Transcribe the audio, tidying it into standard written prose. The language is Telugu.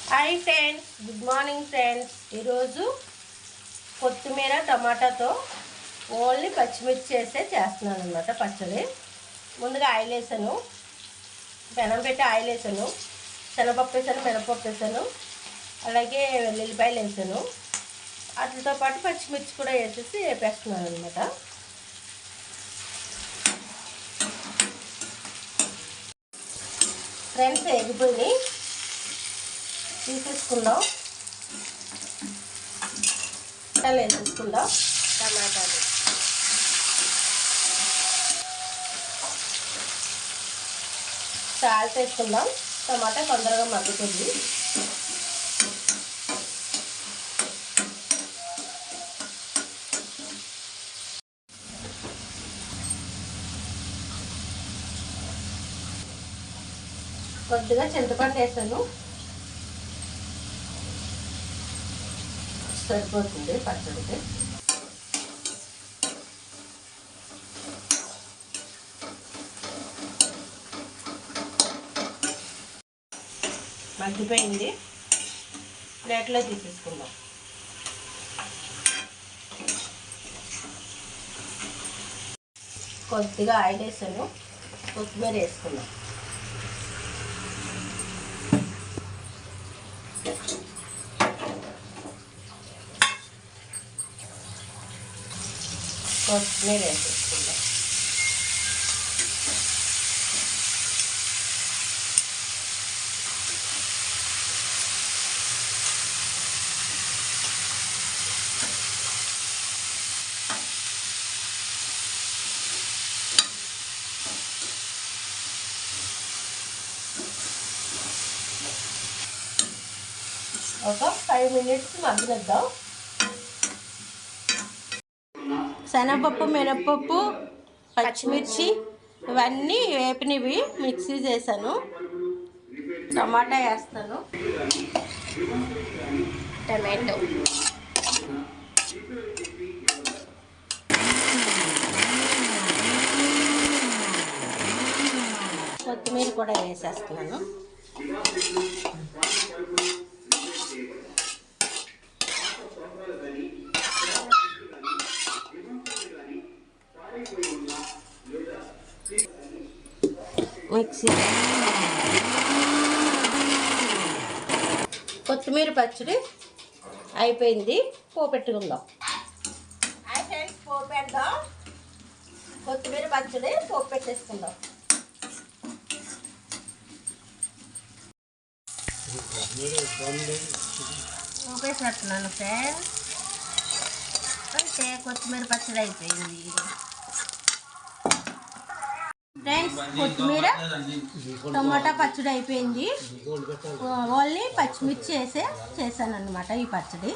Hi friends, good morning friends. ఈరోజు కొత్తిమీర టమాటాతో ఓన్లీ పచ్చిమిర్చి వేస్తే చేస్తున్నాను అనమాట పచ్చడి. ముందుగా ఆయిల్ వేసాను, పెనం పెట్టి ఆయిల్ వేసాను, శనగపప్పు వేసాను, మినపప్పు వేసాను, అలాగే వెల్లుల్లిపాయలు వేసాను. వాటితో పాటు పచ్చిమిర్చి కూడా వేసేసి వేపేస్తున్నాను అనమాట. ఫ్రెండ్స్ ఎగిపోయి తీసేసుకుందాం. టమాటాలు వేసేసుకుందాం. టమాటాలు సాల్ట్ వేసుకుందాం. టమాటా తొందరగా మగ్గుతుంది. కొద్దిగా చింతపండు వేసాను, సరిపోతుంది పచ్చడికి. మగ్గిపోయింది, ప్లేట్లో తీసేసుకుందాం. కొద్దిగా ఆయిల్ వేసాను, కొత్తిమీర వేసుకుందాం. కొత్తిమీర వేసేసుకుందాం. ఒక 5 minutes మగ్గనిద్దాం. శనగపప్పు, మినపప్పు, పచ్చిమిర్చి ఇవన్నీ వేపినవి మిక్సీ చేశాను. టమాటా వేస్తాను, టమాటో, కొత్తిమీర కూడా వేసేస్తున్నాను. మిక్సీ కొత్తిమీర పచ్చడి అయిపోయింది. పోపెట్టుకుందాం. పోపెడదాం. కొత్తిమీర పచ్చడి పోపు పెట్టేసుకుందాం. పోపేసినట్టున్నాను ఫ్రెండ్స్. అంటే కొత్తిమీర పచ్చడి అయిపోయింది ఫ్రెండ్స్. కొత్తిమీర టమాటా పచ్చడి అయిపోయింది. ఓన్లీ పచ్చిమిర్చి వేసే చేశాను అన్నమాట ఈ పచ్చడి.